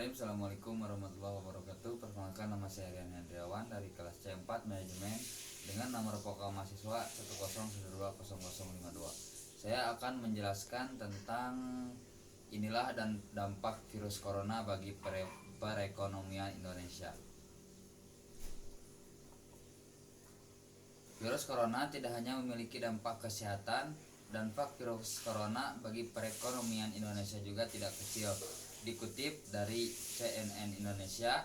Bismillahirrahmanirrahim. Assalamualaikum warahmatullahi wabarakatuh. Perkenalkan, nama saya Rian Hendriawan dari kelas C4 Manajemen dengan nomor pokok mahasiswa 101200052. Saya akan menjelaskan tentang inilah dan dampak virus corona bagi perekonomian Indonesia. Virus corona tidak hanya memiliki dampak kesehatan, dampak virus corona bagi perekonomian Indonesia juga tidak kecil. Dikutip dari CNN Indonesia,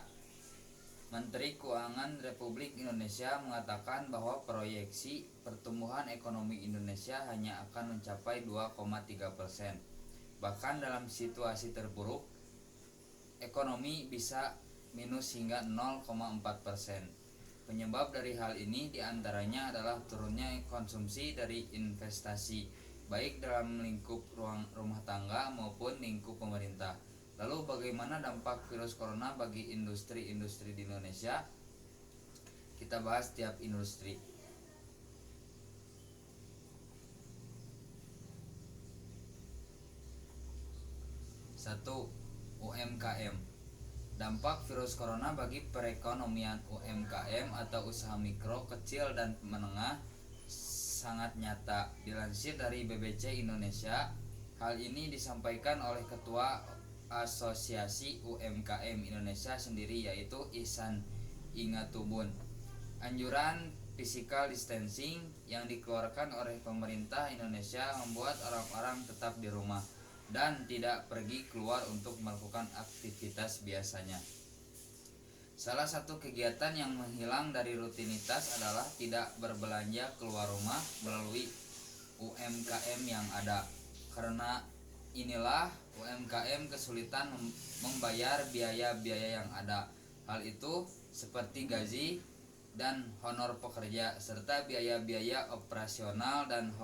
Menteri Keuangan Republik Indonesia mengatakan bahwa proyeksi pertumbuhan ekonomi Indonesia hanya akan mencapai 2,3%. Bahkan dalam situasi terburuk, ekonomi bisa minus hingga 0,4%. Penyebab dari hal ini diantaranya adalah turunnya konsumsi dari investasi, baik dalam lingkup rumah tangga maupun lingkup pemerintah. Lalu bagaimana dampak virus corona bagi industri-industri di Indonesia? Kita bahas tiap industri. 1. UMKM. Dampak virus corona bagi perekonomian UMKM atau usaha mikro, kecil, dan menengah sangat nyata. Dilansir dari BBC Indonesia, hal ini disampaikan oleh Ketua Asosiasi UMKM Indonesia sendiri, yaitu Ihsan Ingatubun. Anjuran physical distancing yang dikeluarkan oleh pemerintah Indonesia membuat orang-orang tetap di rumah dan tidak pergi keluar untuk melakukan aktivitas biasanya. Salah satu kegiatan yang menghilang dari rutinitas adalah tidak berbelanja keluar rumah melalui UMKM yang ada. Karena inilah UMKM kesulitan membayar biaya-biaya yang ada. Hal itu seperti gaji dan honor pekerja serta biaya-biaya operasional dan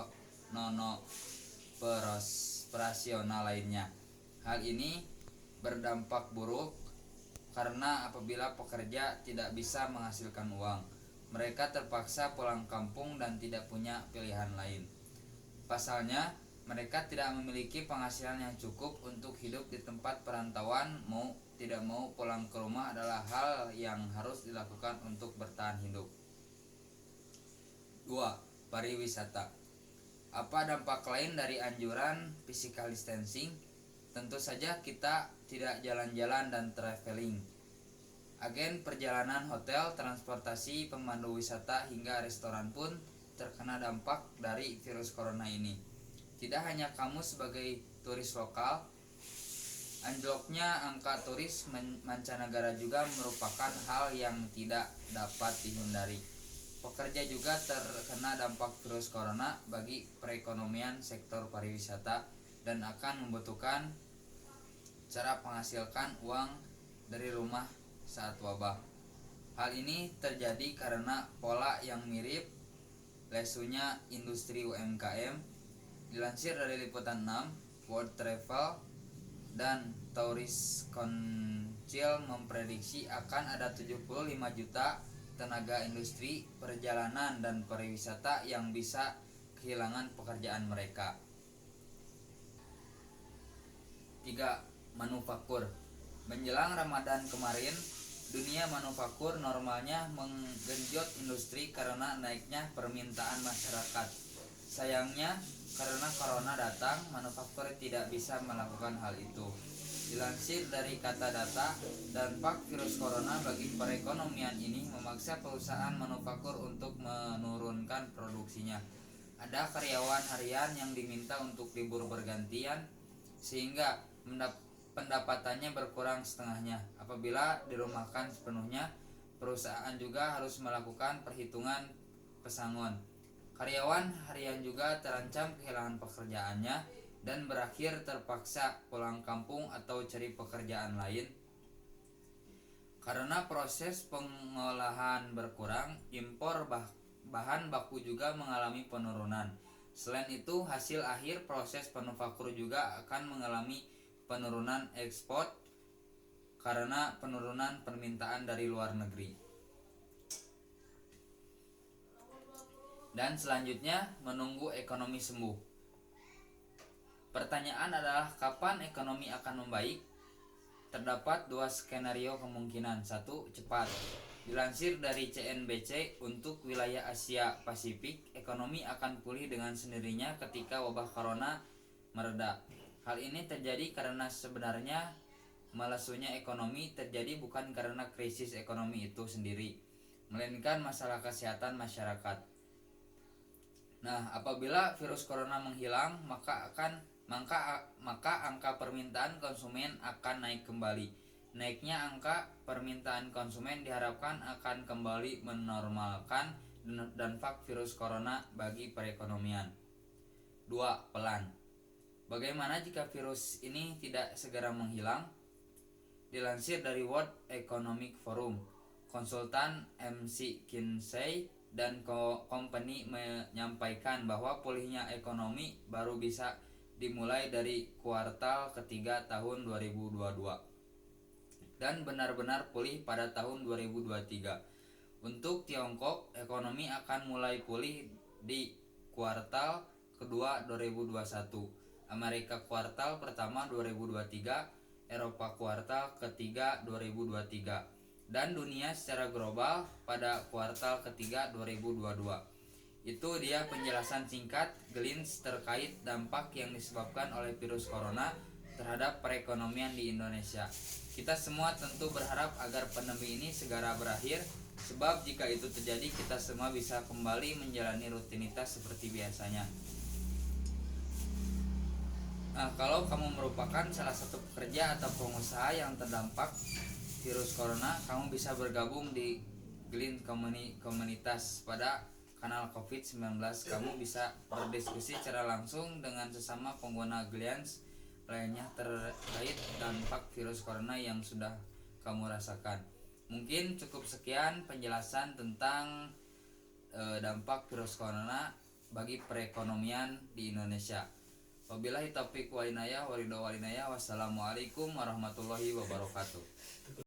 operasional lainnya. Hal ini berdampak buruk karena apabila pekerja tidak bisa menghasilkan uang, mereka terpaksa pulang kampung dan tidak punya pilihan lain. Pasalnya, mereka tidak memiliki penghasilan yang cukup untuk hidup di tempat perantauan. Mau tidak mau pulang ke rumah adalah hal yang harus dilakukan untuk bertahan hidup. 2. Pariwisata. Apa dampak lain dari anjuran physical distancing? Tentu saja kita tidak jalan-jalan dan traveling. Agen perjalanan, hotel, transportasi, pemandu wisata, hingga restoran pun terkena dampak dari virus corona ini. Tidak hanya kamu sebagai turis lokal, anjloknya angka turis mancanegara juga merupakan hal yang tidak dapat dihindari. Pekerja juga terkena dampak virus corona bagi perekonomian sektor pariwisata dan akan membutuhkan cara menghasilkan uang dari rumah saat wabah. Hal ini terjadi karena pola yang mirip lesunya industri UMKM. Dilansir dari Liputan 6, World Travel dan Tourist Council memprediksi akan ada 75 juta tenaga industri perjalanan dan pariwisata yang bisa kehilangan pekerjaan mereka. 3. Manufaktur. Menjelang Ramadan kemarin, dunia manufaktur normalnya menggenjot industri karena naiknya permintaan masyarakat. Sayangnya, karena corona datang, manufaktur tidak bisa melakukan hal itu. Dilansir dari Kata Data, dampak virus corona bagi perekonomian ini memaksa perusahaan manufaktur untuk menurunkan produksinya. Ada karyawan harian yang diminta untuk libur bergantian sehingga pendapatannya berkurang setengahnya. Apabila dirumahkan sepenuhnya, perusahaan juga harus melakukan perhitungan pesangon. Karyawan harian juga terancam kehilangan pekerjaannya dan berakhir terpaksa pulang kampung atau cari pekerjaan lain. Karena proses pengolahan berkurang, impor bahan baku juga mengalami penurunan. Selain itu, hasil akhir proses manufaktur juga akan mengalami penurunan ekspor karena penurunan permintaan dari luar negeri. Dan selanjutnya, menunggu ekonomi sembuh. Pertanyaan adalah kapan ekonomi akan membaik? Terdapat dua skenario kemungkinan. Satu, cepat. Dilansir dari CNBC, untuk wilayah Asia Pasifik, ekonomi akan pulih dengan sendirinya ketika wabah corona mereda. Hal ini terjadi karena sebenarnya melesunya ekonomi terjadi bukan karena krisis ekonomi itu sendiri, melainkan masalah kesehatan masyarakat. Nah, apabila virus corona menghilang, maka angka permintaan konsumen akan naik kembali. Naiknya angka permintaan konsumen diharapkan akan kembali menormalkan dampak virus corona bagi perekonomian. 2. Pelan. Bagaimana jika virus ini tidak segera menghilang? Dilansir dari World Economic Forum, konsultan McKinsey dan company menyampaikan bahwa pulihnya ekonomi baru bisa dimulai dari kuartal ketiga tahun 2022 dan benar-benar pulih pada tahun 2023. Untuk Tiongkok, ekonomi akan mulai pulih di kuartal kedua 2021, Amerika kuartal pertama 2023, Eropa kuartal ketiga 2023, dan dunia secara global pada kuartal ketiga 2022. Itu dia penjelasan singkat Glins terkait dampak yang disebabkan oleh virus corona terhadap perekonomian di Indonesia. Kita semua tentu berharap agar pandemi ini segera berakhir, sebab jika itu terjadi kita semua bisa kembali menjalani rutinitas seperti biasanya. Nah, kalau kamu merupakan salah satu pekerja atau pengusaha yang terdampak virus corona, kamu bisa bergabung di Glint Komunitas pada kanal COVID-19. Kamu bisa berdiskusi secara langsung dengan sesama pengguna Glint lainnya terkait dampak virus corona yang sudah kamu rasakan. Mungkin cukup sekian penjelasan tentang dampak virus corona bagi perekonomian di Indonesia. Wabillahi taufiq wal hidayah, wassalamualaikum warahmatullahi wabarakatuh.